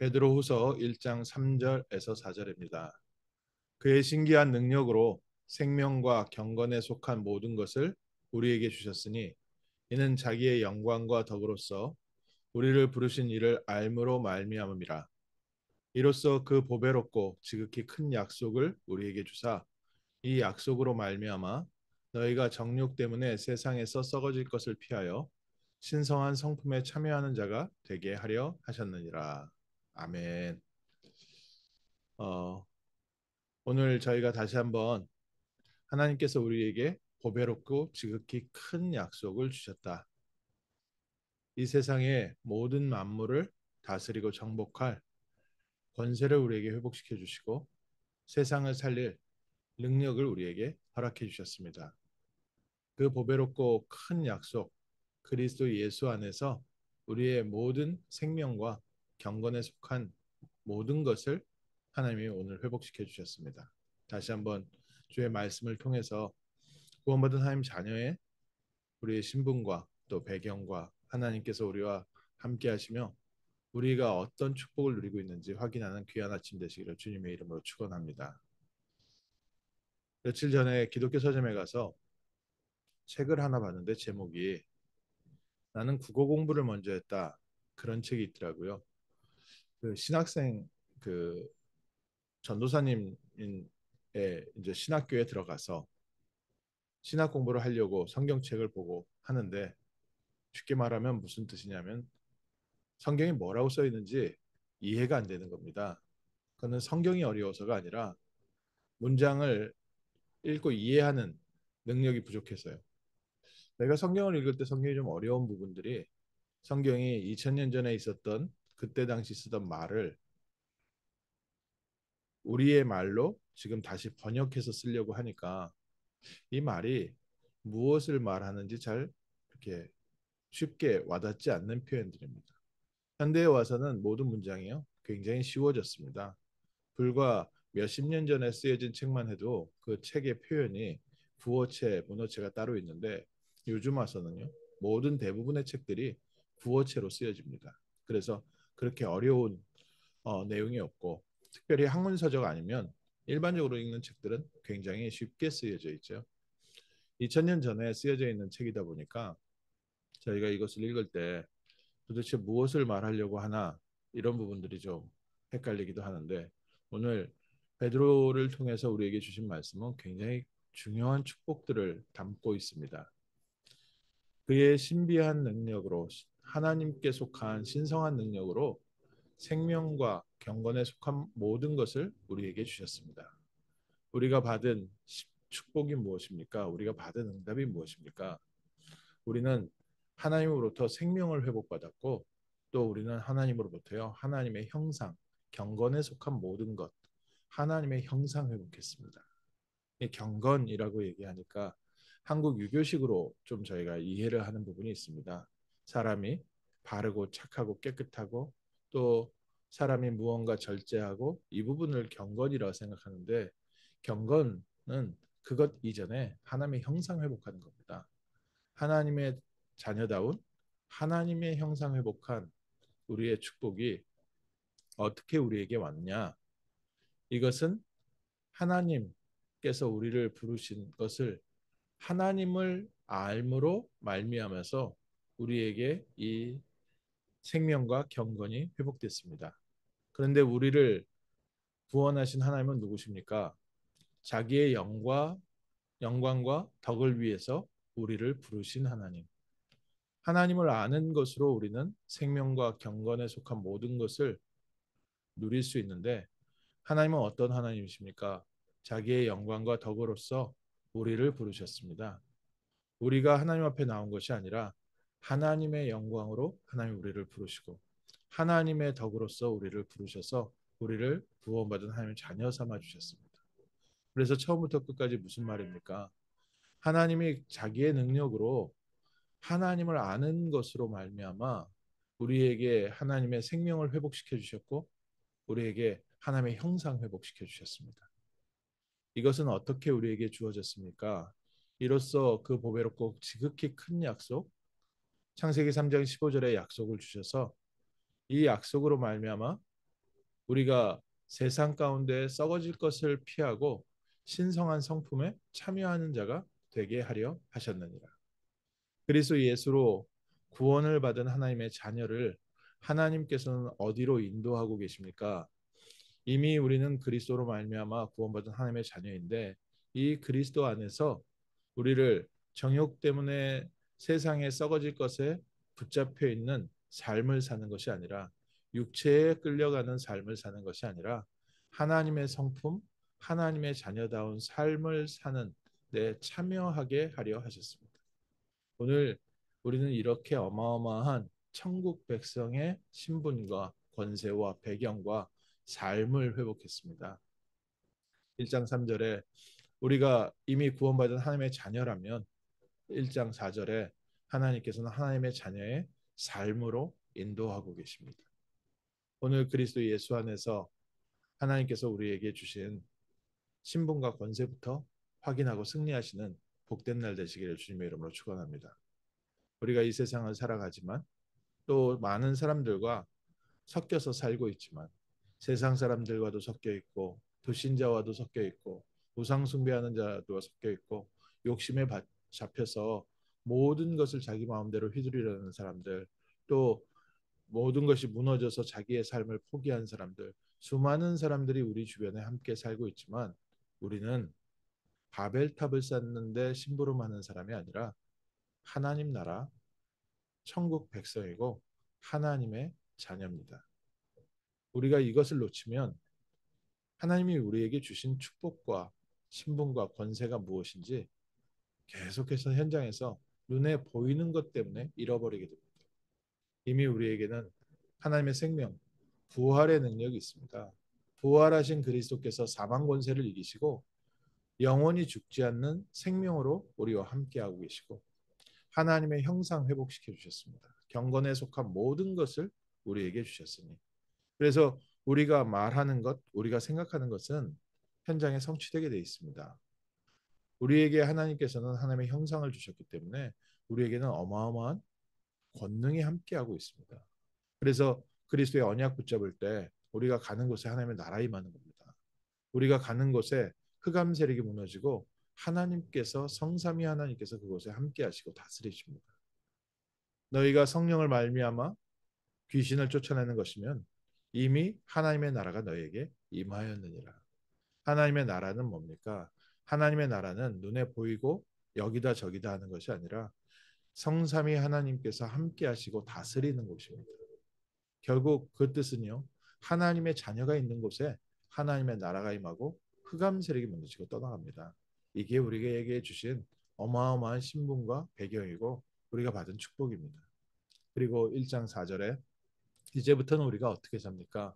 베드로후서 1장 3절에서 4절입니다. 그의 신기한 능력으로 생명과 경건에 속한 모든 것을 우리에게 주셨으니 이는 자기의 영광과 덕으로서 우리를 부르신 이를 알므로 말미암음이라. 이로써 그 보배롭고 지극히 큰 약속을 우리에게 주사 이 약속으로 말미암아 너희가 정욕 때문에 세상에서 썩어질 것을 피하여 신성한 성품에 참여하는 자가 되게 하려 하셨느니라. 아멘. 어, 오늘 저희가 다시 한번 하나님께서 우리에게 보배롭고 지극히 큰 약속을 주셨다. 이 세상의 모든 만물을 다스리고 정복할 권세를 우리에게 회복시켜 주시고 세상을 살릴 능력을 우리에게 허락해 주셨습니다. 그 보배롭고 큰 약속, 그리스도 예수 안에서 우리의 모든 생명과 경건에 속한 모든 것을 하나님이 오늘 회복시켜 주셨습니다. 다시 한번 주의 말씀을 통해서 구원받은 하나님 자녀의 우리의 신분과 또 배경과 하나님께서 우리와 함께 하시며 우리가 어떤 축복을 누리고 있는지 확인하는 귀한 아침 되시기를 주님의 이름으로 축원합니다. 며칠 전에 기독교 서점에 가서 책을 하나 봤는데 제목이 나는 국어 공부를 먼저 했다. 그런 책이 있더라고요. 그 신학생 그 전도사님의 이제 신학교에 들어가서 신학 공부를 하려고 성경책을 보고 하는데 쉽게 말하면 무슨 뜻이냐면 성경이 뭐라고 써 있는지 이해가 안 되는 겁니다. 그거는 성경이 어려워서가 아니라 문장을 읽고 이해하는 능력이 부족해서요. 내가 성경을 읽을 때 성경이 좀 어려운 부분들이 성경이 2000년 전에 있었던 그때 당시 쓰던 말을 우리의 말로 지금 다시 번역해서 쓰려고 하니까 이 말이 무엇을 말하는지 잘 이렇게 쉽게 와닿지 않는 표현들입니다. 현대에 와서는 모든 문장이요 굉장히 쉬워졌습니다. 불과 몇십 년 전에 쓰여진 책만 해도 그 책의 표현이 구어체, 문어체가 따로 있는데 요즘 와서는요 모든 대부분의 책들이 구어체로 쓰여집니다. 그래서 그렇게 어려운 내용이 없고 특별히 학문서적 아니면 일반적으로 읽는 책들은 굉장히 쉽게 쓰여져 있죠. 2000년 전에 쓰여져 있는 책이다 보니까 저희가 이것을 읽을 때 도대체 무엇을 말하려고 하나 이런 부분들이 좀 헷갈리기도 하는데 오늘 베드로를 통해서 우리에게 주신 말씀은 굉장히 중요한 축복들을 담고 있습니다. 그의 신비한 능력으로 하나님께 속한 신성한 능력으로 생명과 경건에 속한 모든 것을 우리에게 주셨습니다. 우리가 받은 축복이 무엇입니까? 우리가 받은 응답이 무엇입니까? 우리는 하나님으로부터 생명을 회복받았고 또 우리는 하나님으로부터요 하나님의 형상, 경건에 속한 모든 것, 하나님의 형상 회복했습니다. 이 경건이라고 얘기하니까 한국 유교식으로 좀 저희가 이해를 하는 부분이 있습니다. 사람이 바르고 착하고 깨끗하고 또 사람이 무언가 절제하고 이 부분을 경건이라고 생각하는데 경건은 그것 이전에 하나님의 형상 회복하는 겁니다. 하나님의 자녀다운 하나님의 형상 회복한 우리의 축복이 어떻게 우리에게 왔냐? 이것은 하나님께서 우리를 부르신 것을 하나님을 알므로 말미암아서 우리에게 이 생명과 경건이 회복됐습니다. 그런데 우리를 구원하신 하나님은 누구십니까? 자기의 영광과 덕을 위해서 우리를 부르신 하나님. 하나님을 아는 것으로 우리는 생명과 경건에 속한 모든 것을 누릴 수 있는데 하나님은 어떤 하나님이십니까? 자기의 영광과 덕으로서 우리를 부르셨습니다. 우리가 하나님 앞에 나온 것이 아니라 하나님의 영광으로 하나님 우리를 부르시고 하나님의 덕으로서 우리를 부르셔서 우리를 구원받은 하나님의 자녀 삼아 주셨습니다. 그래서 처음부터 끝까지 무슨 말입니까? 하나님이 자기의 능력으로 하나님을 아는 것으로 말미암아 우리에게 하나님의 생명을 회복시켜 주셨고 우리에게 하나님의 형상 회복시켜 주셨습니다. 이것은 어떻게 우리에게 주어졌습니까? 이로써 그 보배롭고 지극히 큰 약속, 창세기 3장 15절의 약속을 주셔서 이 약속으로 말미암아 우리가 세상 가운데 썩어질 것을 피하고 신성한 성품에 참여하는 자가 되게 하려 하셨느니라. 그리스도 예수로 구원을 받은 하나님의 자녀를 하나님께서는 어디로 인도하고 계십니까? 이미 우리는 그리스도로 말미암아 구원받은 하나님의 자녀인데 이 그리스도 안에서 우리를 정욕 때문에 세상에 썩어질 것에 붙잡혀 있는 삶을 사는 것이 아니라 육체에 끌려가는 삶을 사는 것이 아니라 하나님의 성품, 하나님의 자녀다운 삶을 사는 데 참여하게 하려 하셨습니다. 오늘 우리는 이렇게 어마어마한 천국 백성의 신분과 권세와 배경과 삶을 회복했습니다. 1장 3절에 우리가 이미 구원받은 하나님의 자녀라면 1장 4절에 하나님께서는 하나님의 자녀의 삶으로 인도하고 계십니다. 오늘 그리스도 예수 안에서 하나님께서 우리에게 주신 신분과 권세부터 확인하고 승리하시는 복된 날 되시기를 주님의 이름으로 축원합니다. 우리가 이 세상을 살아가지만 또 많은 사람들과 섞여서 살고 있지만 세상 사람들과도 섞여 있고 불신자와도 섞여 있고 우상 숭배하는 자도 섞여 있고 욕심에 잡혀서 모든 것을 자기 마음대로 휘두르려는 사람들, 또 모든 것이 무너져서 자기의 삶을 포기한 사람들, 수많은 사람들이 우리 주변에 함께 살고 있지만 우리는 바벨탑을 쌓는데 심부름하는 사람이 아니라 하나님 나라 천국 백성이고 하나님의 자녀입니다. 우리가 이것을 놓치면 하나님이 우리에게 주신 축복과 신분과 권세가 무엇인지 계속해서 현장에서 눈에 보이는 것 때문에 잃어버리게 됩니다. 이미 우리에게는 하나님의 생명, 부활의 능력이 있습니다. 부활하신 그리스도께서 사망 권세를 이기시고 영원히 죽지 않는 생명으로 우리와 함께하고 계시고 하나님의 형상 회복시켜 주셨습니다. 경건에 속한 모든 것을 우리에게 주셨으니 그래서 우리가 말하는 것, 우리가 생각하는 것은 현장에 성취되게 되어 있습니다. 우리에게 하나님께서는 하나님의 형상을 주셨기 때문에 우리에게는 어마어마한 권능이 함께하고 있습니다. 그래서 그리스도의 언약 붙잡을 때 우리가 가는 곳에 하나님의 나라 임하는 겁니다. 우리가 가는 곳에 흑암 세력이 무너지고 하나님께서 성삼위 하나님께서 그곳에 함께 하시고 다스리십니다. 너희가 성령을 말미암아 귀신을 쫓아내는 것이면 이미 하나님의 나라가 너희에게 임하였느니라. 하나님의 나라는 뭡니까? 하나님의 나라는 눈에 보이고 여기다 저기다 하는 것이 아니라 성삼위 하나님께서 함께 하시고 다스리는 곳입니다. 결국 그 뜻은요. 하나님의 자녀가 있는 곳에 하나님의 나라가 임하고 흑암 세력이 무너지고 떠나갑니다. 이게 우리에게 주신 어마어마한 신분과 배경이고 우리가 받은 축복입니다. 그리고 1장 4절에 이제부터는 우리가 어떻게 삽니까?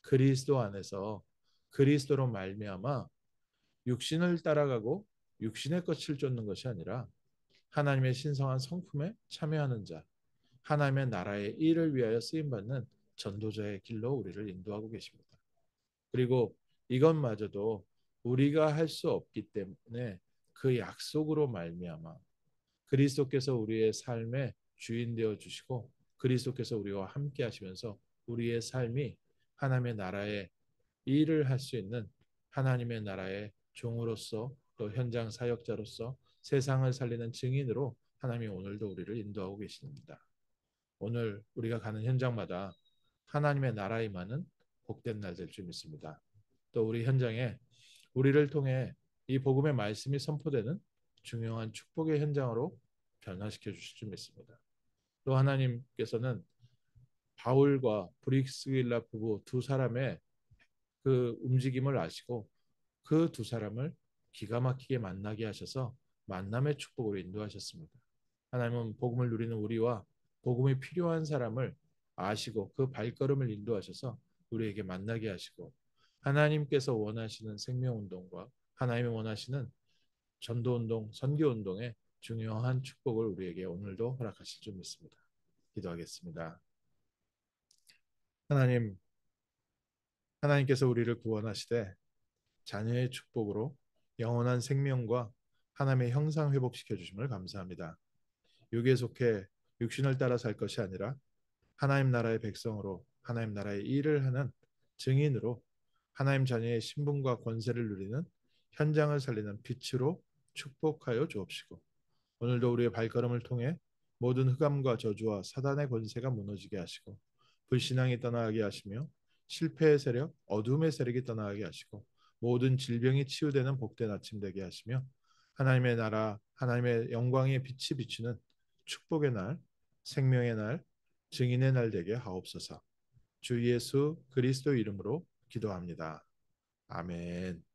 그리스도 안에서 그리스도로 말미암아 육신을 따라가고 육신의 것을 쫓는 것이 아니라 하나님의 신성한 성품에 참여하는 자, 하나님의 나라의 일을 위하여 쓰임받는 전도자의 길로 우리를 인도하고 계십니다. 그리고 이것마저도 우리가 할 수 없기 때문에 그 약속으로 말미암아 그리스도께서 우리의 삶의 주인 되어 주시고 그리스도께서 우리와 함께 하시면서 우리의 삶이 하나님의 나라의 일을 할 수 있는 하나님의 나라의 종으로서 또 현장 사역자로서 세상을 살리는 증인으로 하나님이 오늘도 우리를 인도하고 계십니다. 오늘 우리가 가는 현장마다 하나님의 나라 임하는 복된 날 될 줄 믿습니다. 또 우리 현장에 우리를 통해 이 복음의 말씀이 선포되는 중요한 축복의 현장으로 변화시켜 주실 줄 믿습니다. 또 하나님께서는 바울과 브릭스길라 부부 두 사람의 그 움직임을 아시고 그 두 사람을 기가 막히게 만나게 하셔서 만남의 축복으로 인도하셨습니다. 하나님은 복음을 누리는 우리와 복음이 필요한 사람을 아시고 그 발걸음을 인도하셔서 우리에게 만나게 하시고 하나님께서 원하시는 생명운동과 하나님이 원하시는 전도운동, 선교운동의 중요한 축복을 우리에게 오늘도 허락하실 줄 믿습니다. 기도하겠습니다. 하나님, 하나님께서 우리를 구원하시되 자녀의 축복으로 영원한 생명과 하나님의 형상 회복시켜 주심을 감사합니다. 육에 속해 육신을 따라 살 것이 아니라 하나님 나라의 백성으로 하나님 나라의 일을 하는 증인으로 하나님 자녀의 신분과 권세를 누리는 현장을 살리는 빛으로 축복하여 주옵시고 오늘도 우리의 발걸음을 통해 모든 흑암과 저주와 사단의 권세가 무너지게 하시고 불신앙이 떠나게 하시며 실패의 세력, 어둠의 세력이 떠나게 하시고 모든 질병이 치유되는 복된 아침 되게 하시며 하나님의 나라, 하나님의 영광의 빛이 비추는 축복의 날, 생명의 날, 증인의 날 되게 하옵소서. 주 예수 그리스도 이름으로 기도합니다. 아멘.